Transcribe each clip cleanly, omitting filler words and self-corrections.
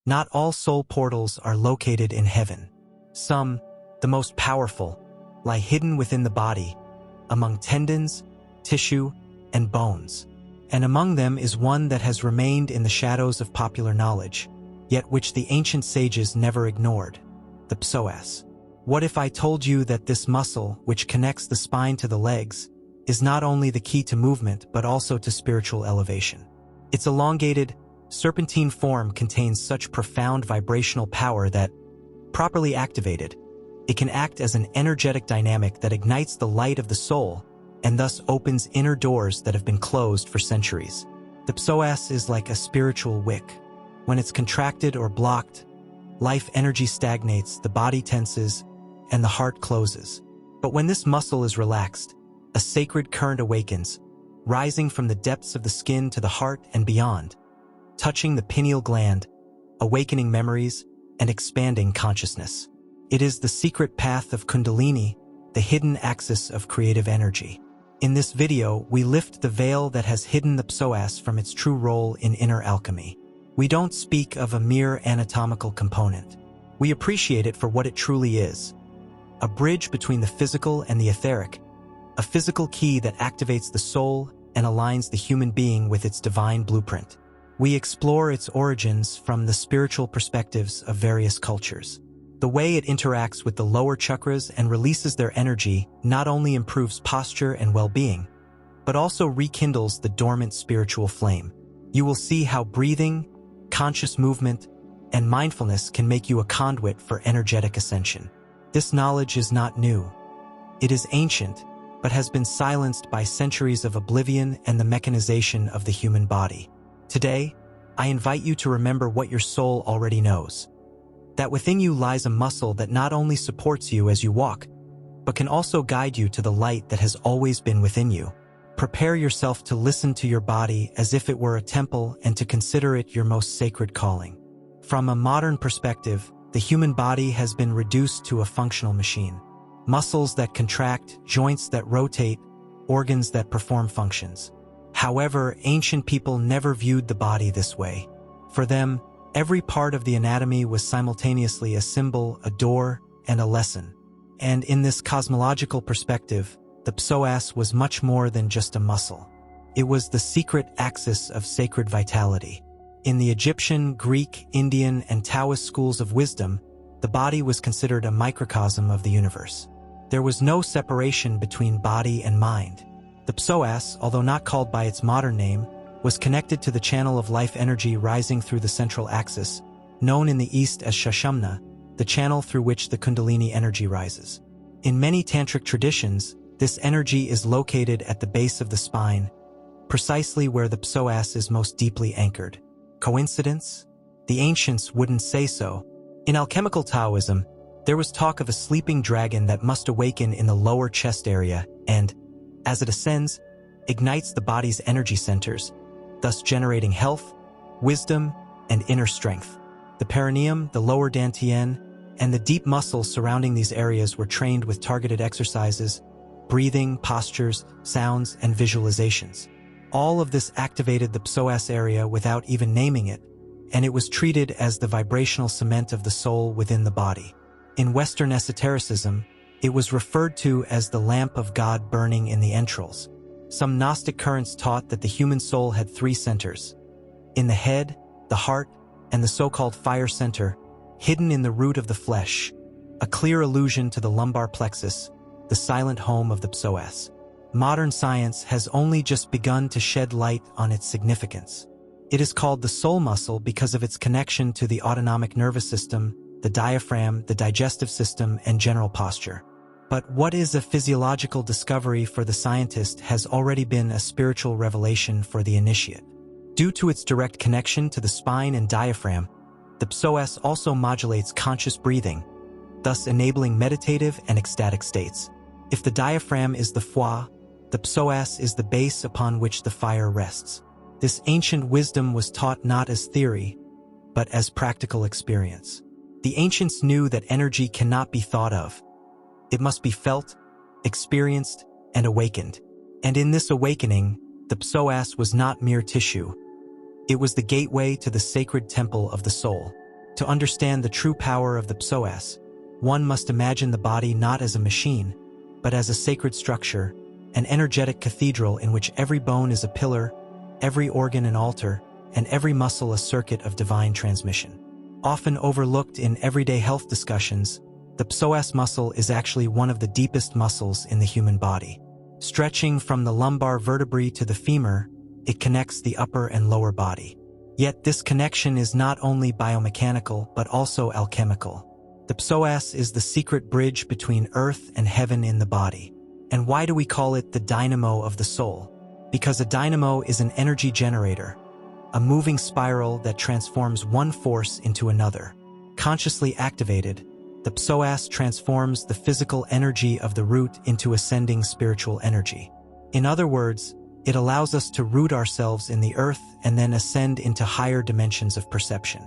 Not all soul portals are located in heaven. Some, the most powerful, lie hidden within the body, among tendons, tissue, and bones. And among them is one that has remained in the shadows of popular knowledge, yet which the ancient sages never ignored: the psoas. What if I told you that this muscle, which connects the spine to the legs, is not only the key to movement but also to spiritual elevation? Its elongated, serpentine form contains such profound vibrational power that, properly activated, it can act as an energetic dynamic that ignites the light of the soul and thus opens inner doors that have been closed for centuries. The psoas is like a spiritual wick. When it's contracted or blocked, life energy stagnates, the body tenses, and the heart closes. But when this muscle is relaxed, a sacred current awakens, rising from the depths of the skin to the heart and beyond, touching the pineal gland, awakening memories, and expanding consciousness. It is the secret path of Kundalini, the hidden axis of creative energy. In this video, we lift the veil that has hidden the psoas from its true role in inner alchemy. We don't speak of a mere anatomical component. We appreciate it for what it truly is: a bridge between the physical and the etheric, a physical key that activates the soul and aligns the human being with its divine blueprint. We explore its origins from the spiritual perspectives of various cultures. The way it interacts with the lower chakras and releases their energy not only improves posture and well-being, but also rekindles the dormant spiritual flame. You will see how breathing, conscious movement, and mindfulness can make you a conduit for energetic ascension. This knowledge is not new. It is ancient, but has been silenced by centuries of oblivion and the mechanization of the human body. Today, I invite you to remember what your soul already knows: that within you lies a muscle that not only supports you as you walk, but can also guide you to the light that has always been within you. Prepare yourself to listen to your body as if it were a temple and to consider it your most sacred calling. From a modern perspective, the human body has been reduced to a functional machine. Muscles that contract, joints that rotate, organs that perform functions. However, ancient people never viewed the body this way. For them, every part of the anatomy was simultaneously a symbol, a door, and a lesson. And in this cosmological perspective, the psoas was much more than just a muscle. It was the secret axis of sacred vitality. In the Egyptian, Greek, Indian, and Taoist schools of wisdom, the body was considered a microcosm of the universe. There was no separation between body and mind. The psoas, although not called by its modern name, was connected to the channel of life energy rising through the central axis, known in the East as Shashamna, the channel through which the Kundalini energy rises. In many tantric traditions, this energy is located at the base of the spine, precisely where the psoas is most deeply anchored. Coincidence? The ancients wouldn't say so. In alchemical Taoism, there was talk of a sleeping dragon that must awaken in the lower chest area and, as it ascends, ignites the body's energy centers, thus generating health, wisdom, and inner strength. The perineum, the lower dantian, and the deep muscles surrounding these areas were trained with targeted exercises, breathing, postures, sounds, and visualizations. All of this activated the psoas area without even naming it, and it was treated as the vibrational cement of the soul within the body. In Western esotericism, it was referred to as the lamp of God burning in the entrails. Some Gnostic currents taught that the human soul had three centers: in the head, the heart, and the so-called fire center, hidden in the root of the flesh, a clear allusion to the lumbar plexus, the silent home of the psoas. Modern science has only just begun to shed light on its significance. It is called the soul muscle because of its connection to the autonomic nervous system, the diaphragm, the digestive system, and general posture. But what is a physiological discovery for the scientist has already been a spiritual revelation for the initiate. Due to its direct connection to the spine and diaphragm, the psoas also modulates conscious breathing, thus enabling meditative and ecstatic states. If the diaphragm is the foie, the psoas is the base upon which the fire rests. This ancient wisdom was taught not as theory, but as practical experience. The ancients knew that energy cannot be thought of. It must be felt, experienced, and awakened. And in this awakening, the psoas was not mere tissue. It was the gateway to the sacred temple of the soul. To understand the true power of the Psoas, one must imagine the body not as a machine, but as a sacred structure, an energetic cathedral in which every bone is a pillar, every organ an altar, and every muscle a circuit of divine transmission. Often overlooked in everyday health discussions, the psoas muscle is actually one of the deepest muscles in the human body. Stretching from the lumbar vertebrae to the femur, it connects the upper and lower body. Yet this connection is not only biomechanical but also alchemical. The psoas is the secret bridge between earth and heaven in the body. And why do we call it the dynamo of the soul? Because a dynamo is an energy generator, a moving spiral that transforms one force into another. Consciously activated, the psoas transforms the physical energy of the root into ascending spiritual energy. In other words, it allows us to root ourselves in the earth and then ascend into higher dimensions of perception.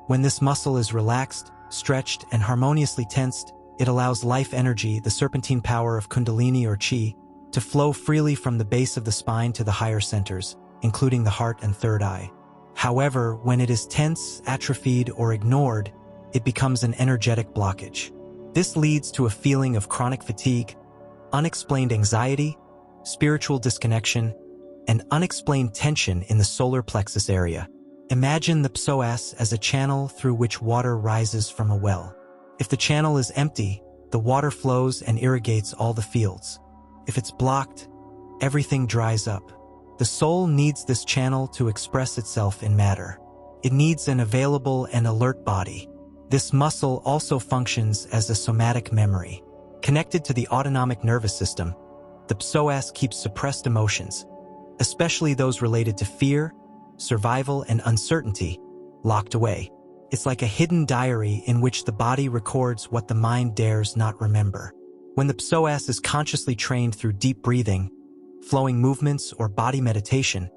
When this muscle is relaxed, stretched, and harmoniously tensed, it allows life energy, the serpentine power of kundalini or chi, to flow freely from the base of the spine to the higher centers, including the heart and third eye. However, when it is tense, atrophied, or ignored, it becomes an energetic blockage. This leads to a feeling of chronic fatigue, unexplained anxiety, spiritual disconnection, and unexplained tension in the solar plexus area. Imagine the psoas as a channel through which water rises from a well. If the channel is empty, the water flows and irrigates all the fields. If it's blocked, everything dries up. The soul needs this channel to express itself in matter. It needs an available and alert body. This muscle also functions as a somatic memory. Connected to the autonomic nervous system, the psoas keeps suppressed emotions, especially those related to fear, survival, and uncertainty, locked away. It's like a hidden diary in which the body records what the mind dares not remember. When the psoas is consciously trained through deep breathing, flowing movements, or body meditation,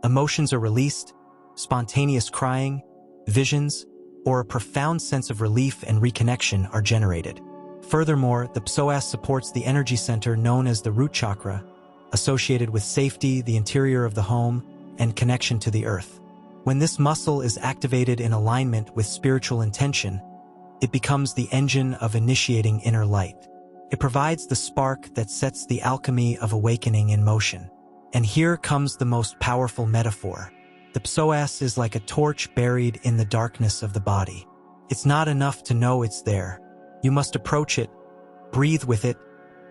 emotions are released, spontaneous crying, visions, or a profound sense of relief and reconnection are generated. Furthermore, the psoas supports the energy center known as the root chakra, associated with safety, the interior of the home, and connection to the earth. When this muscle is activated in alignment with spiritual intention, it becomes the engine of initiating inner light. It provides the spark that sets the alchemy of awakening in motion. And here comes the most powerful metaphor. The psoas is like a torch buried in the darkness of the body. It's not enough to know it's there. You must approach it, breathe with it,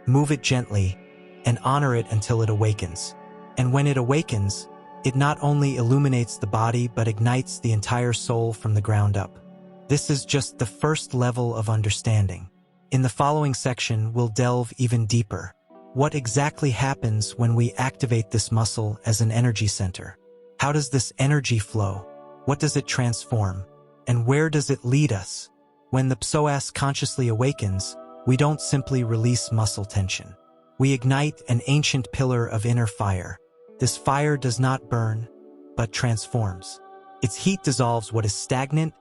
move it gently, and honor it until it awakens. And when it awakens, it not only illuminates the body but ignites the entire soul from the ground up. This is just the first level of understanding. In the following section, we'll delve even deeper. What exactly happens when we activate this muscle as an energy center? How does this energy flow? What does it transform? And where does it lead us? When the psoas consciously awakens, we don't simply release muscle tension. We ignite an ancient pillar of inner fire. This fire does not burn, but transforms. Its heat dissolves what is stagnant,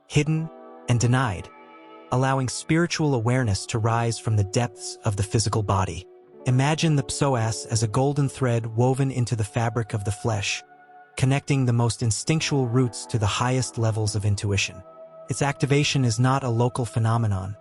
hidden, and denied, allowing spiritual awareness to rise from the depths of the physical body. Imagine the psoas as a golden thread woven into the fabric of the flesh, connecting the most instinctual roots to the highest levels of intuition. Its activation is not a local phenomenon,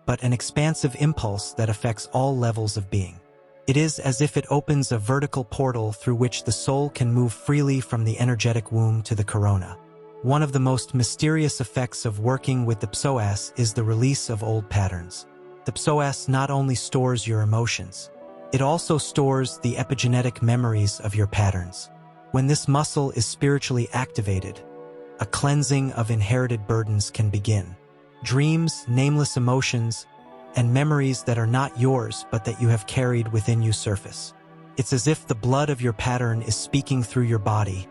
but an expansive impulse that affects all levels of being. It is as if it opens a vertical portal through which the soul can move freely from the energetic womb to the corona. One of the most mysterious effects of working with the psoas is the release of old patterns. The psoas not only stores your emotions, it also stores the epigenetic memories of your patterns. When this muscle is spiritually activated, a cleansing of inherited burdens can begin. Dreams, nameless emotions, and memories that are not yours but that you have carried within you surface. It's as if the blood of your pattern is speaking through your body,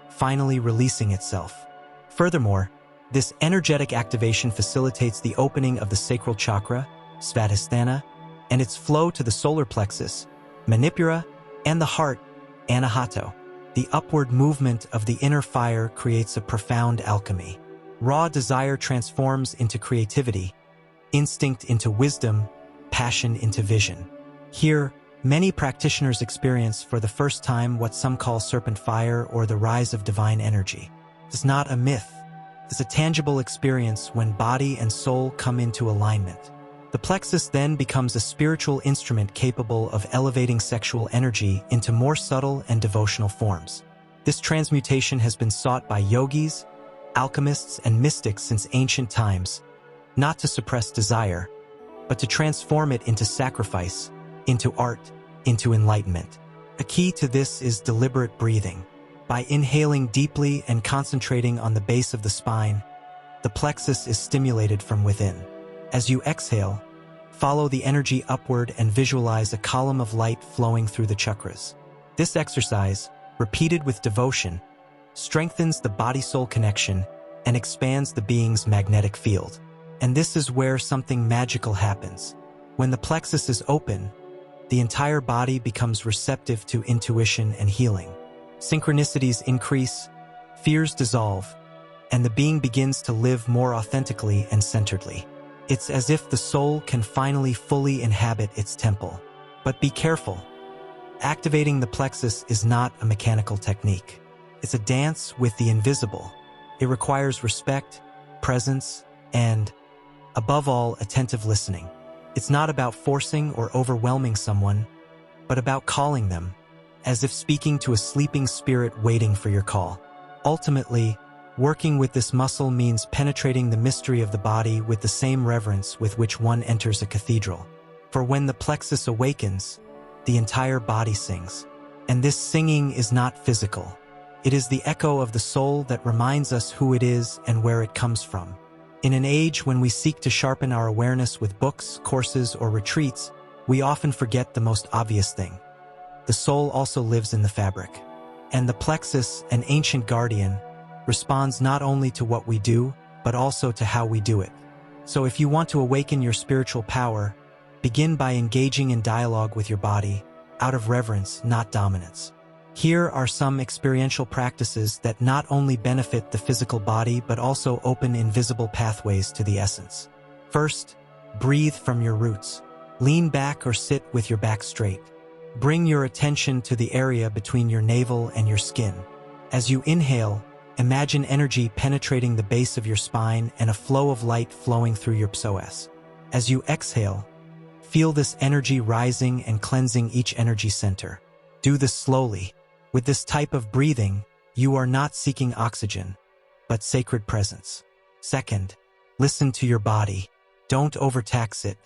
finally releasing itself. Furthermore, this energetic activation facilitates the opening of the sacral chakra, svadhisthana, and its flow to the solar plexus, manipura, and the heart, anahato. The upward movement of the inner fire creates a profound alchemy. Raw desire transforms into creativity, instinct into wisdom, passion into vision. Here, many practitioners experience for the first time what some call serpent fire or the rise of divine energy. It's not a myth, is a tangible experience when body and soul come into alignment. The plexus then becomes a spiritual instrument capable of elevating sexual energy into more subtle and devotional forms. This transmutation has been sought by yogis, alchemists, and mystics since ancient times, not to suppress desire, but to transform it into sacrifice, into art, into enlightenment. A key to this is deliberate breathing. By inhaling deeply and concentrating on the base of the spine, the plexus is stimulated from within. As you exhale, follow the energy upward and visualize a column of light flowing through the chakras. This exercise, repeated with devotion, strengthens the body-soul connection and expands the being's magnetic field. And this is where something magical happens. When the plexus is open, the entire body becomes receptive to intuition and healing. Synchronicities increase, fears dissolve, and the being begins to live more authentically and centeredly. It's as if the soul can finally fully inhabit its temple. But be careful. Activating the plexus is not a mechanical technique. It's a dance with the invisible. It requires respect, presence, and, above all, attentive listening. It's not about forcing or overwhelming someone, but about calling them, as if speaking to a sleeping spirit waiting for your call. Ultimately, working with this muscle means penetrating the mystery of the body with the same reverence with which one enters a cathedral. For when the plexus awakens, the entire body sings. And this singing is not physical. It is the echo of the soul that reminds us who it is and where it comes from. In an age when we seek to sharpen our awareness with books, courses, or retreats, we often forget the most obvious thing. The soul also lives in the fabric. And the plexus, an ancient guardian, responds not only to what we do, but also to how we do it. So if you want to awaken your spiritual power, begin by engaging in dialogue with your body, out of reverence, not dominance. Here are some experiential practices that not only benefit the physical body but also open invisible pathways to the essence. First, breathe from your roots. Lean back or sit with your back straight. Bring your attention to the area between your navel and your skin. As you inhale, imagine energy penetrating the base of your spine and a flow of light flowing through your psoas. As you exhale, feel this energy rising and cleansing each energy center. Do this slowly. With this type of breathing, you are not seeking oxygen, but sacred presence. Second, listen to your body. Don't overtax it.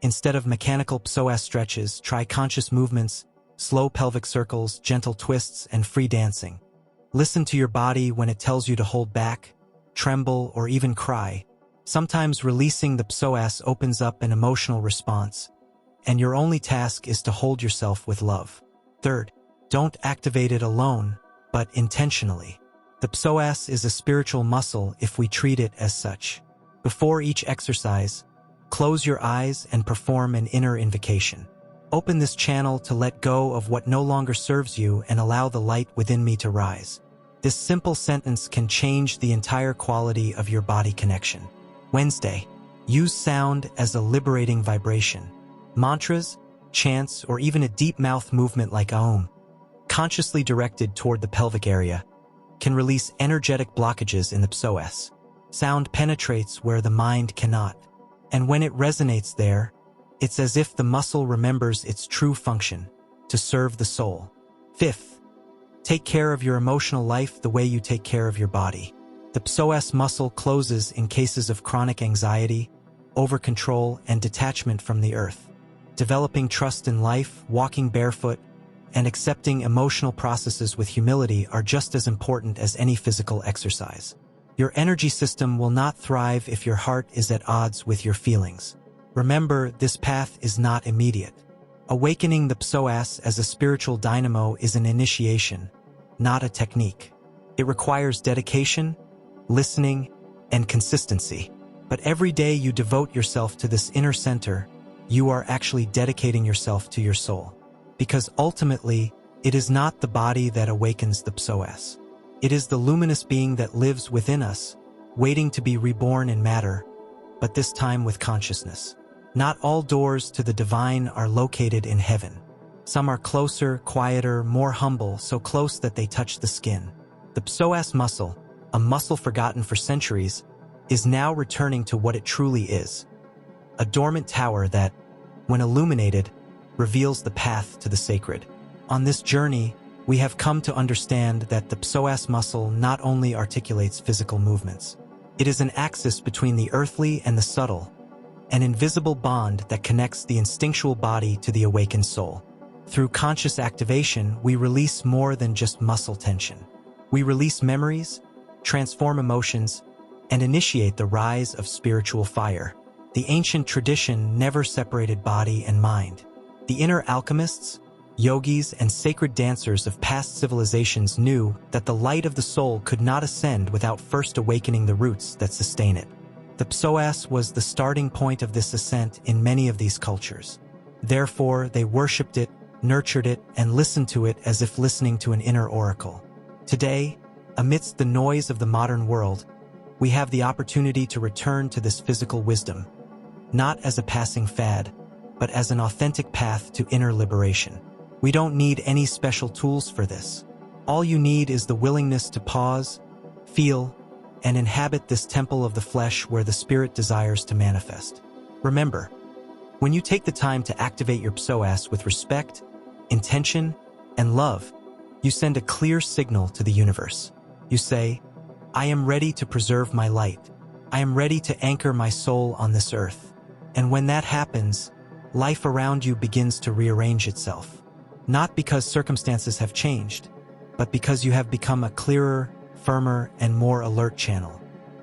Instead of mechanical psoas stretches, try conscious movements, slow pelvic circles, gentle twists, and free dancing. Listen to your body when it tells you to hold back, tremble, or even cry. Sometimes releasing the psoas opens up an emotional response, and your only task is to hold yourself with love. Third, don't activate it alone, but intentionally. The psoas is a spiritual muscle if we treat it as such. Before each exercise, close your eyes and perform an inner invocation. Open this channel to let go of what no longer serves you and allow the light within me to rise. This simple sentence can change the entire quality of your body connection. Wednesday, use sound as a liberating vibration. Mantras, chants, or even a deep mouth movement like Aum, consciously directed toward the pelvic area, can release energetic blockages in the psoas. Sound penetrates where the mind cannot, and when it resonates there, it's as if the muscle remembers its true function, to serve the soul. Fifth, take care of your emotional life the way you take care of your body. The psoas muscle closes in cases of chronic anxiety, over-control, and detachment from the earth. Developing trust in life, walking barefoot, and accepting emotional processes with humility are just as important as any physical exercise. Your energy system will not thrive if your heart is at odds with your feelings. Remember, this path is not immediate. Awakening the psoas as a spiritual dynamo is an initiation, not a technique. It requires dedication, listening, and consistency. But every day you devote yourself to this inner center, you are actually dedicating yourself to your soul. Because ultimately, it is not the body that awakens the psoas. It is the luminous being that lives within us, waiting to be reborn in matter, but this time with consciousness. Not all doors to the divine are located in heaven. Some are closer, quieter, more humble, so close that they touch the skin. The psoas muscle, a muscle forgotten for centuries, is now returning to what it truly is. A dormant tower that, when illuminated, reveals the path to the sacred. On this journey, we have come to understand that the psoas muscle not only articulates physical movements. It is an axis between the earthly and the subtle, an invisible bond that connects the instinctual body to the awakened soul. Through conscious activation, we release more than just muscle tension. We release memories, transform emotions, and initiate the rise of spiritual fire. The ancient tradition never separated body and mind. The inner alchemists, yogis, and sacred dancers of past civilizations knew that the light of the soul could not ascend without first awakening the roots that sustain it. The psoas was the starting point of this ascent in many of these cultures. Therefore, they worshipped it, nurtured it, and listened to it as if listening to an inner oracle. Today, amidst the noise of the modern world, we have the opportunity to return to this physical wisdom, not as a passing fad, but as an authentic path to inner liberation. We don't need any special tools for this. All you need is the willingness to pause, feel, and inhabit this temple of the flesh where the spirit desires to manifest. Remember, when you take the time to activate your psoas with respect, intention, and love, you send a clear signal to the universe. You say, I am ready to preserve my light. I am ready to anchor my soul on this earth. And when that happens, life around you begins to rearrange itself. Not because circumstances have changed, but because you have become a clearer, firmer, and more alert channel.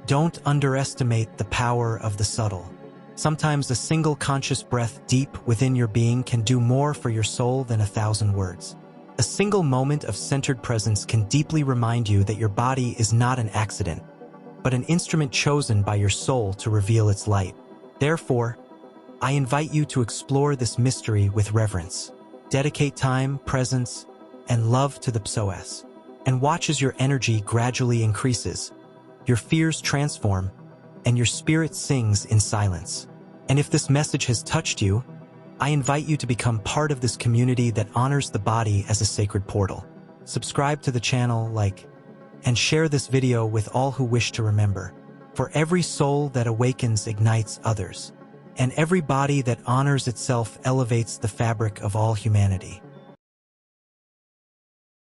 Don't underestimate the power of the subtle. Sometimes a single conscious breath deep within your being can do more for your soul than 1,000 words. A single moment of centered presence can deeply remind you that your body is not an accident, but an instrument chosen by your soul to reveal its light. Therefore, I invite you to explore this mystery with reverence. Dedicate time, presence, and love to the psoas, and watch as your energy gradually increases, your fears transform, and your spirit sings in silence. And if this message has touched you, I invite you to become part of this community that honors the body as a sacred portal. Subscribe to the channel, like, and share this video with all who wish to remember. For every soul that awakens ignites others, and every body that honors itself elevates the fabric of all humanity.